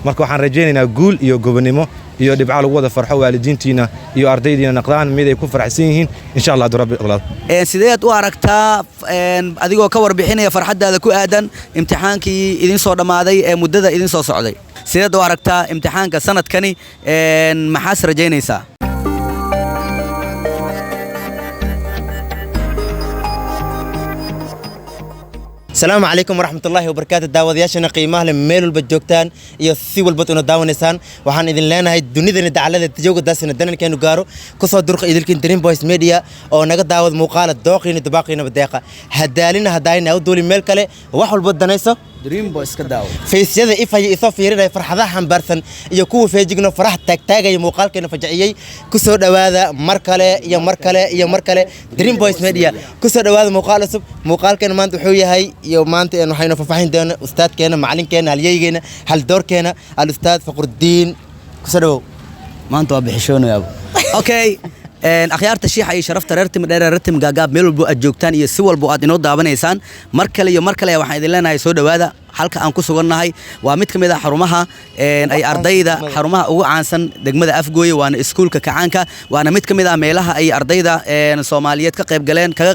marka waxaan rajaynaynaa guul iyo gobonimo iyo dhibco lagu wada farxo waalidiintiina iyo ardaydiina naqdaan mid ay ku faraxsan yihiin insha Allah rabbi qolad sideed u aragtaa adigoo ka warbixinaya farxadaada ku aadan imtixaankii idin soo dhamaaday ee muddada idin soo socday sideed u aragtaa imtixaanka sanadkani maxaas rajaynaysaa السلام عليكم ورحمة الله وبركاته داودياشنا قيمة لميل البجوكتان iyo si walba una daawanaysaan waxaan idin leenahay dunida dacalada tijooga daasina danan keenu gaaro ku soo durqa idilkin Dream Boys Media oo naga daawad muuqaal dooqina dabaqina badeeqa hadaalina hadayna u dooli meel kale wax walba danayso Dream Boys ka daawo faysyada ifay isoo fiirinay farxadaha xambaarsan iyo kuwa feejigno farax taagtaagay muuqaalkeena fajaciyay ku soo dhawaada mar kale Dream Boys Media ku soo dhawaada muuqaal cusub muuqaalkeena maanta wuxuu yahay iyo maanta waxaynu faahfaahin doonaa ustaadkeena macalinkeena halyeeygeena hal doorkeena al-ustaad Faqruddin ku soo dhawow maanta waa bixishoonaya okay akhyaarta shiixa iyo sharafta reertim dheer reertim gaagaab meel walba aad joogtaan iyo si walba aad inoo daawanaysaan mar kale waxaan idin leenahay soo dhawaada halka aan ku sugannahay waa mid kamid ah xarumaha ay ardayda xarumaha ugu caansan degmada Afgooye waana iskuulka Kacaanka waana mid kamid ah meelaha ay ardayda Soomaaliyeed kaga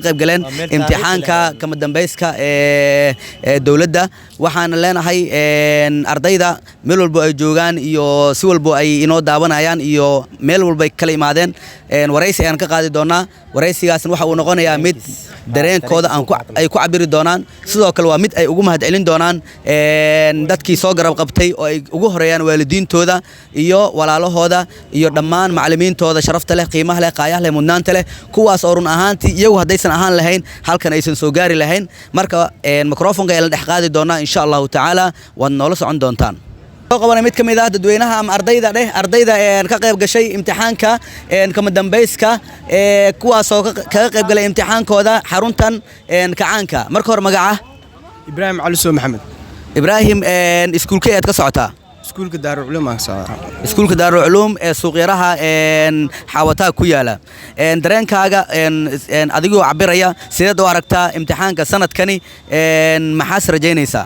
qayb galeen imtixaanka kama dambayska dawladda waxaan leenahay ardayda meel walba ay joogaan iyo si walba ay inoo daawanayaan iyo meel walba kala imaadeen waraysi aan ka qaadi doonaa waraysigaasna waxa uu noqonayaa mid dareenkooda ay ku cabiri doonaan sidoo kale waa mid ay ugu mahad celin doonaan dadkii soo garab qabtay oo ay ugu horeeyaan waalidiintooda iyo walaalahooda iyo dhammaan macallimiintooda sharafta leh qiimaha leh qaayaha leh mudnaanta leh kuwaas oo run ahaantii iyagu hadaysan ahaan lahayn halkan aysan soo gaari lahayn marka microphone-ka ay la dhex qaadi doonaa insha Allah ta'ala waad noola socon doontaan qabana mid kamid ah dadweynaha ama ardayda ka qayb gashay imtixaanka kama dambayska kuwaas oo kaga qayb galay imtixaankooda xaruntan Kacaanka marka hore magaca Ibrahim Ali Soo Maxamed Ibrahim iskuulka aad ka socotaa iskuulka Daarul Culuum aan socdaa iskuulka Daarul Culuum ee suuqyaraha xawata ku yaala dareenkaaga adigoo cabiraya sideed u aragtaa imtixaanka sanadkani maxaas rajaynaysaa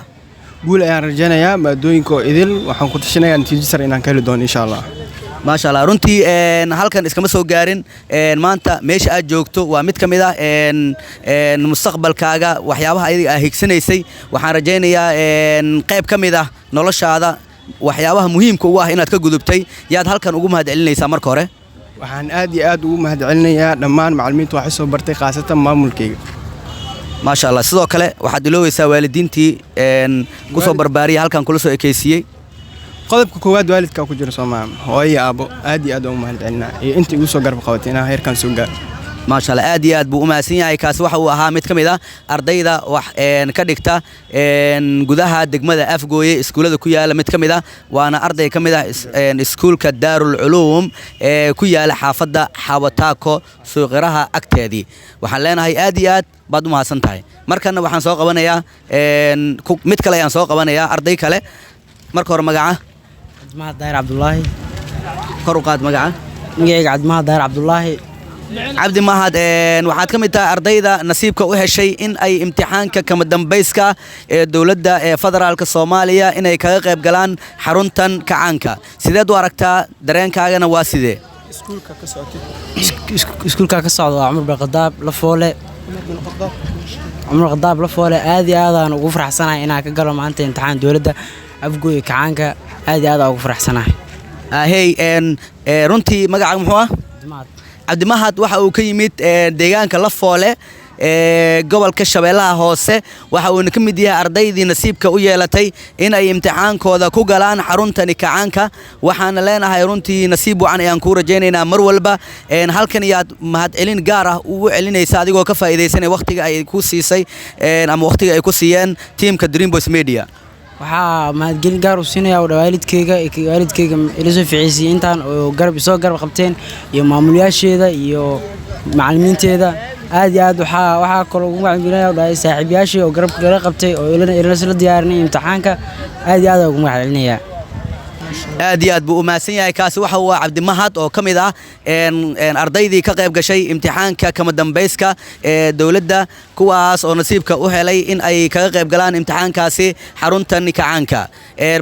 guul ayaan rajaynayaa maadooyinka idil waxaan ku tashanayaa natiijo sare inaan ka heli doono insha Allah ما شاء الله runtii halkan iskama soo gaarin maanta meesha aad joogto waa mid kamid ah mustaqbalkaaga waxyaabaha adiga ah higsanaysay waxaan rajaynayaa qayb kamid ah noloshaada waxyaabaha muhiimka u ah inaad ka gudubtay yaad halkan ugu mahad celinaysaa marka hore waxaan aad iyo aad ugu mahad celinayaa dhammaan macallimiinta wax soo bartay qaasatan maamulkayga ما شاء الله sidoo kale waxaad ilowaysaa waalidiintii ku soo barbaariyay halkan kula soo ekeysiyay qodobka koowaad waalidka ku jira Soomaaliya hooyo aabo aad iyo aad u mahad celinaa iyo intii ugu soo garab qabatay inaan heerkan soo gaar ما شاء الله aad iyo aad buu u mahadsan yahay kaas waxa uu ahaa mid kamid ah ardayda wax ka dhigta gudaha degmada Afgooye iskuulada ku yaala mid kamid ah waana arday kamid ah iskuulka Daarul Culuum ee ku yaala xaafada Xawataako suuqyaraha agteedii waxaan leenahay aad iyo aad baad u mahadsan tahay markana waxaan soo qabanayaa mid kale ayaan soo qabanayaa arday kale marka hore magaca Cabdimaha Daahir Cabdullaahi kor u qaad magaca magacayga Cabdimaha Daahir Cabdullaahi cabdi mahad waxaad kamid tahay ardayda nasiibka u heshay in ay imtixaanka kama dambayska ee dawladda ee federaalka Soomaaliya inay kaga qayb galaan xaruntan Kacaanka sideed u aragtaa dareenkaagana waa sidee iskuulka ka socda Umar bin Khadaab la foole aad iyo aad aan ugu faraxsanahay inaan ka galo maanta imtixaan dawladda Afgooye Kacaanka aad iyo aad ugu faraxsanahay hey runtii magaca muxuu ah Cabdimahad waxa uu ka yimid deegaanka la foole gobolka Shabeellaha Hoose waxa uu ka mid yahay ardaydii nasiibka u yeelatay in ay imtixaankooda ku galaan xaruntani Kacaanka waxaana leenahay runtii nasiib wacan ayaan ku rajaynaynaa mar walba halkan yaad mahad celin gaar ah ugu celinaysa adigoo ka faa'iideysanay waqtiga ay ku siisay ama waqtiga ay ku siiyeen teamka Dream Boys Media waxaa mahadgelin gaar u siinayaa waalidkayga ila soo ficiisay intaan oo garab qabteen iyo maamulayaasheeda iyo macallimiinteeda aad iyo aad waxaa kale ugu mahadcelinayaa saaxiibayaashii oo garab qabtay oo ila soo diyaarinay imtixaanka aad iyo aad ugu mahadcelinayaa aad iyo aad buu u mahadsan yahay kaasi waxa uu cabdimahad oo ka mid ah ardaydii ka qayb gashay imtixaanka kama dambayska ee dowladda kuwaas oo nasiibka u helay in ay kaga qayb galaan imtixaankaasi xarunta nikacaanka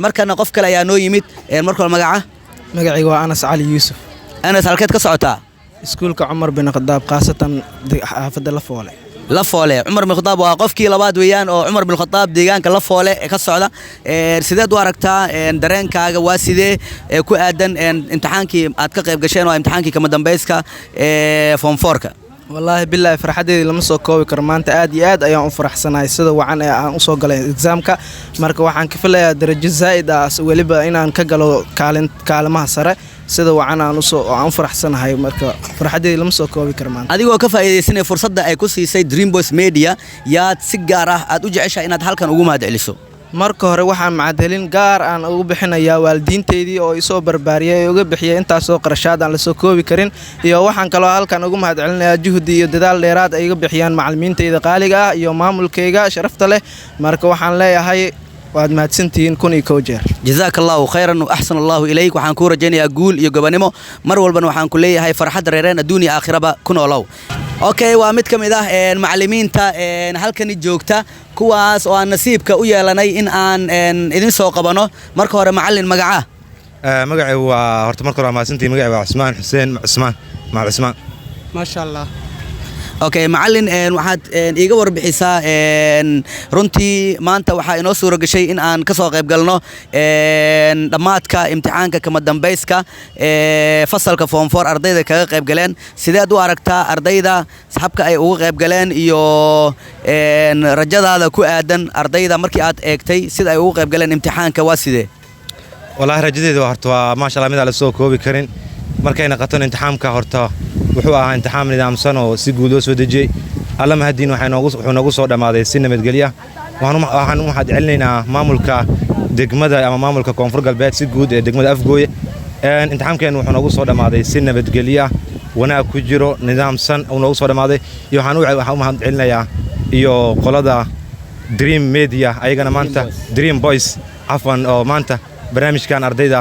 markana qof kale ayaa noo yimid markoo magaca magacayga waa Anas Cali Yuusuf Anas halkeed ka socotaa iskuulka Cumar bin Khadaab qaasatan xaafadda Lafoole Lafoole Cumar bin Khadaab waa qofkii labaad weeyaan oo Cumar bin Khadaab deegaanka Lafoole ka socda sideed u aragtaa dareenkaaga waa sidee ku aadan imtixaankii aad ka qayb gasheen oo imtixaankii kama dambayska form 4ka والله بالله فرحتي لما soo koobi karo maanta aad iyo aad ayaan u faraxsanahay sida wacan ee aan u soo galay examka marka waxaan ka filayaa darajo zaid ah waliba inaan ka galo kaalmaha sare sida wacan aan u faraxsanahay marka farxadii lama soo koobi karo maanta adigoo ka faa'iideysanay fursadda ay ku siisay Dream Boys Media yaad si gaar ah aad u jeceshahay inaad halkan ugu mahadceliso marka hore waxaan macadhelin gaar aan ugu bixinayaa waalidiinteedii oo isoo barbaariyay uga bixiyay intaas oo qarashaad aan la soo koobi karin iyo waxaan kaloo halkan ugu mahadcelinayaa juhdi iyo dadaal dheeraad ay uga bixiyaan macallimiintayda qaaliga ah iyo maamulkayga sharafta leh marka waxaan leeyahay waad mahadsantihiin kun iyo kow jeer jazakallahu khayran wa ahsanallahu ilayk waxaan ku rajaynayaa guul iyo gabanimo mar walbana waxaan ku leeyahay farxad reereen adduuniya aakhiraba ku noolow okay waa mid kamid ah macallimiinta halkan joogta kuwaas oo aan nasiibka u yeelanay in aan idin soo qabano marka hore macallin magaca magacay waa horta marka hore maasantii magacay waa Cusmaan Xuseen Cusmaan ma sha Allah okay macallin waxaad iiga warbixisaa runtii maanta waxa inoo suura gashay in aan ka soo qayb galno dhamaadka imtixaanka kama dambayska fasalka form 4 ardayda kaga qayb galeen sideed u aragtaa ardayda saxabka ay uga qayb galeen iyo rajadaada ku aadan ardayda markii aad eegtay sida ay uga qayb galeen imtixaanka waa sidee wallahi rajadeedu horta waa ma sha Allah mid la soo koobi karin markay naqato imtixaanka horta wuxuu ahaa imtixaan nidaamsan oo si guud loo soo dejiyay alla mahadin wuxuu nagu soo dhamaaday si nabadgelyo waxaan u mahadcelinaynaa maamulka degmada ama maamulka koonfur galbeed si guud ee degmada Afgooye imtixaankeenu wuxuu nagu soo dhamaaday si nabadgelyo wanaag ku jiro nidaamsan oo nagu soo dhamaaday iyo waxaan u mahadcelinayaa iyo qolada Dream Media ayagana maanta Dream Boys afwan oo maanta barnaamijkan ardayda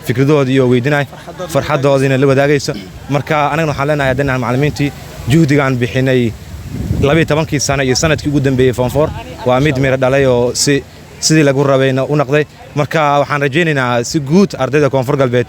fikradooda iyo weydinay farxadoodina la wadaagayso marka anaga waxaan leenahay haddana macallimiintii juhdigan bixinay 12 sano iyo sanadkii ugu dambeeyay form 4 waa mid mira dhalay oo sidii lagu rabayna u noqday marka waxaan rajaynaynaa si guud ardayda koonfur galbeed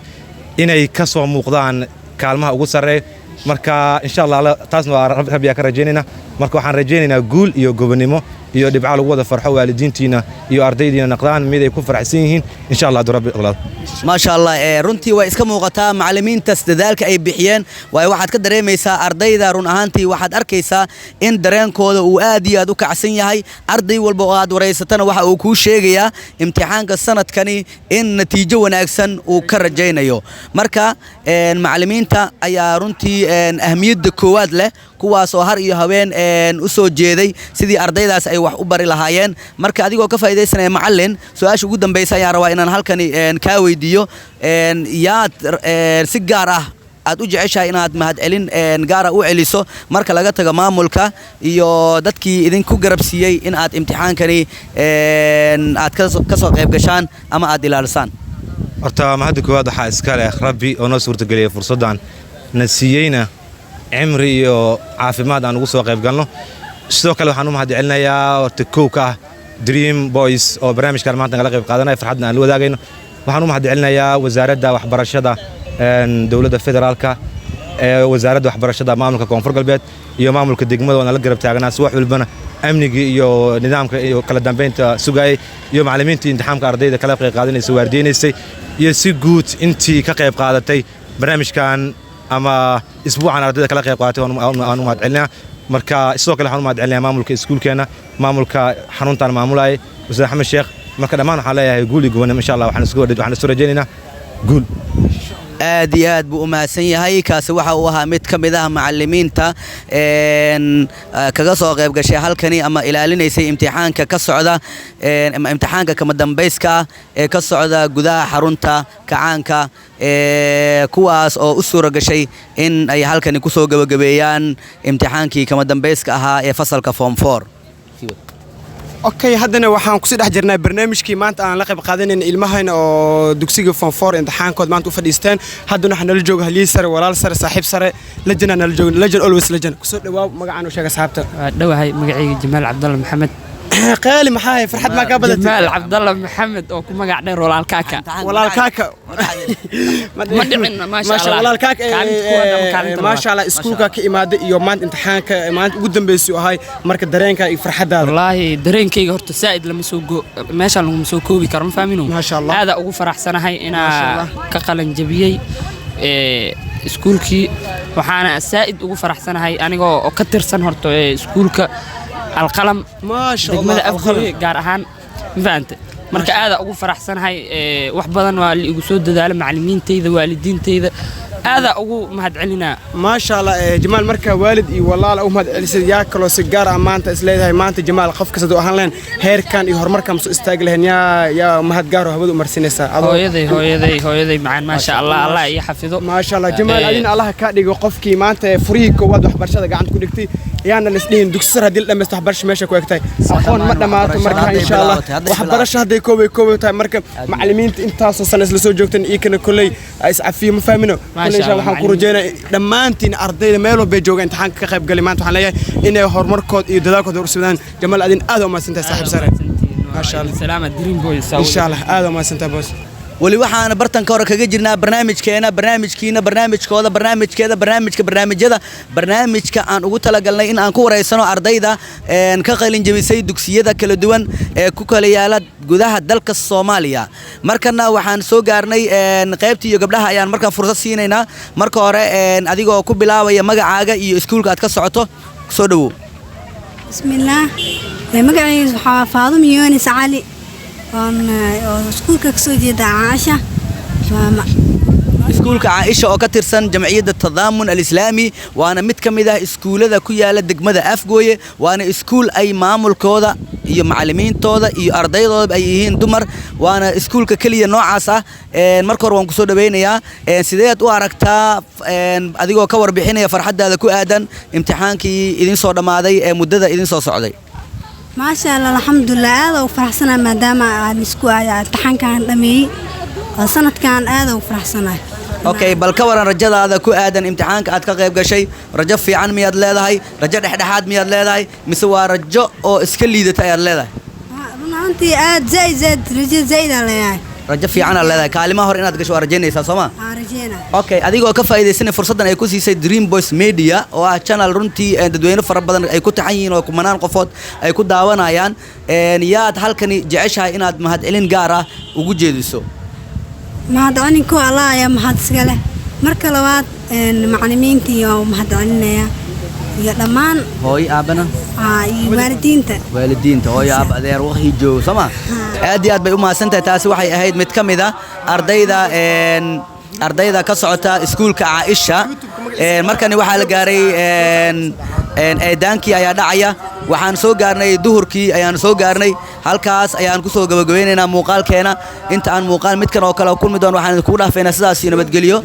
inay ka soo muuqdaan kaalmaha ugu sareeya marka insha Allah taasna waa rabbi ka rajaynaynaa marka waxaan rajaynaynaa guul iyo gobonimo iyo dhibco lagu wada farxo waalidiintiina iyo ardaydiina naqdaan mid ay ku faraxsan yihiin insha Allah rabbi walaal ما شاء الله runtii way iska muuqataa macallimiintaas dadaalka ay bixiyeen way waxaad ka dareemaysaa ardayda run ahaantii waxaad arkaysaa in dareenkooda uu aad iyo aad u kacsan yahay arday walba oo aad wareysatana waxa uu ku sheegayaa imtixaanka sanadkani in natiijo wanaagsan uu ka rajaynayo marka macallimiinta ayaa runtii ahmiyadda koowaad leh kuwaas oo har iyo haween u soo jeeday sidii ardaydaas ay wax u bari lahaayeen marka adigoo ka faa'iideysanaya macallin su'aasha ugu dambaysa ayaan rabaa inaan halkani ka weydiiyo yaad si gaar ah aad u jeceshahay inaad mahadcelin gaara u celiso marka laga tago maamulka iyo dadkii idinku garab siiyey in aad imtixaankani aad ka soo qayb gashaan ama aad ilaalisaan horta mahadda koowaad waxaa iska leh rabbi oo noo suurtageliyay fursaddan na siiyeyna cimri iyo caafimaad aan ugu soo qayb galno sidoo kale waxaan u mahadcelinayaa horta kowka ah Dream Boys oo barnaamijkan maanta nagala qayb qaadanaya farxadna aan la wadaagayno waxaan u mahadcelinayaa wasaaradda waxbarashada dawladda federaalka wasaaradda waxbarashada maamulka koonfur galbeed iyo maamulka degmada oo nala garab taaganaa si wax walbana amniga iyo nidaamka iyo kala dambeynta sugayay iyo macallimiintii imtixaanka ardayda kala qayb qaadanaysa waardiynaysay iyo si guud intii ka qayb qaadatay barnaamijkan ama isbuucan ardayda kala qayb qaadatay aan u mahadcelinaa marka sidoo kale waxaan u mahadcelinayaa maamulka iskuulkeena maamulka xaruntan maamulay Ustaad Axmed Sheekh marka dhammaan waxaan leeyahay guul iyo gobonimo insha Allah waxaan isku rajaynaynaa guul aad iyo aad buu u mahadsan yahay kaasi waxa uu ahaa mid ka mid ah macallimiinta kaga soo qayb gashay halkani ama ilaalinaysay imtixaanka ka socda imtixaanka kama dambayska ee ka socda gudaha xarunta kacaanka kuwaas oo u suura gashay in ay halkani ku soo gabagabeeyaan imtixaankii kama dambayska ahaa ee fasalka form 4 okay haddana waxaan kusii dhex jirnaa barnaamijkii maanta aan la qayb qaadanayna ilmahayna oo dugsiga form 4 imtixaankood maanta u fadhiisteen haddana waxaa nala jooga haliyey sare walaal sare saaxiib sare lajana nala jooga lajan always lajan kusoo dhawaa magacaan u sheega asxaabta dhawahay magacayga Jamaal Cabdalla Maxamed qaali maxaa farxad ma ka badatay Jamaal Cabdalla Maxamed oo ku magac dheer walaalkaaka ma dhicin ma sha Allah walaalkaaka ma sha Allah iskuulka ka imaaday iyo maanta imtixaanka maanta ugu dambeysay ahay marka dareenka iyo farxadaada wallahi dareenkayga horta saaid lama soo meesha lagu soo koobi karo ma fahmino aad ugu faraxsanahay inaa ka qalan jabiyay iskuulkii waxaana saaid ugu faraxsanahay anigoo ka tirsan horta iskuulka القلم ما شاء الله أفضل جارهان فانت مركا هذا أقول فرح سنة هاي وحبضن والجسود ده المعلمين تيذا والدين تيذا هذا أقول مهد علينا ما شاء الله جمال مركا والد والله لو مهد علي ياكلوا سيجارة أمانة إسلام هاي مانت جمال خف كسدوا أهلين هير كان يهور مركا مس استاجلهن يا مهد جاره هبدو مرسينسا هو يذي معن ما شاء الله الله يحفظه ما شاء الله جمال أدين الله كادي وقفكي مانت فريق وواضح برشة قاعد كودكتي يعني السنين دكتور هدي لما استحبرش ماشي كويكتاي أخوان ما مركا إن شاء الله وحبرش هدي كوي تاي مركا معلمين أنت أصلا سلسلة جوكتن إيكن كلي أسعفيه مفهمينه كل شيء waxaan ku rajeynayaa dhamaantiin ardayda meel walba jooga imtixaanka ka qayb galay maanta waxaan leeyahay inay horumarkood iyo dadaalkooda u sudaan Jamaal adin aad u maasantahay saaxiib sare ma sha Allah salaamad dream boys insha Allah aad u maasantahay boss wali waxaan bartanka hore kaga jirnaa barnaamijkeeda barnaamijka aan ugu talagalnay in aan ku wareysano ardayda ka qalin jabisay dugsiyada kala duwan ee ku kala yaala gudaha dalka Soomaaliya markana waxaan soo gaarnay qaybtii iyo gabdhaha ayaan markaan fursad siinaynaa marka hore adigoo ku bilaabaya magacaaga iyo iskuulka aad ka socoto soo dhawow bismillaah magacaygu waxa Faadum Yunis Ali iskuulka kasoo jeeda Caaisha iskuulka Caaisha oo ka tirsan jamciyadda tadaamun al-islaami waana mid kamid ah iskuulada ku yaala degmada Afgooye waana iskuul ay maamulkooda iyo macallimiintooda iyo ardaydooda ay yihiin dumar waana iskuulka kaliya noocaas ah marka hore waan ku soo dhaweynayaa sideed u aragtaa adigoo ka warbixinaya farxadaada ku aadan imtixaankii idin soo dhamaaday ee muddada idin soo socday ما شاء الله الحمد لله هذا وفرحسنا ما دام نسكو امتحان كان دمي سنة كان هذا وفرحسنا اوكي بل كورن رجada ku aadan imtixaanka aad ka qayb gashay rajo fiican miyaad leedahay rajo dhexdhexaad miyaad leedahay mise waa rajo oo iska liidata ayaad leedahay runtii aad zaid rajo zaid leeyahay rajo fiican leedahay kaalmaha hor inaad gasho rajaynaysaa Soomaa rajayna okay adigoo ka faa'iideysanay fursadan ay ku siisay Dream Boys Media oo ah channel runtii dadweyne fara badan ay ku taxan oo kumanaan qofood ay ku daawanayaan yaad halkani jeceshahay inaad mahad celin gaar ah ugu jeediso mahad celin ku Allah ya mahad iska leh marka labaad macallimiinta iyo mahad celinaya iyo dhamaan hooy aabana waalidiinta hooy aab adeer waqti joogo Soomaa aad iyo aad bay u maasantahay taasi waxay ahayd mid kamid ah ardayda ka socota iskuulka Caaisha markani waxa la gaaray eedaankii ayaa dhacaya waxaan soo gaarnay duhurkii ayaan soo gaarnay halkaas ayaan ku soo gabagabeynaynaa muuqaalkeena inta aan muuqaal midkan oo kale kulmi doon waxaan ku dhaafeynaa sidaas nabadgeliyo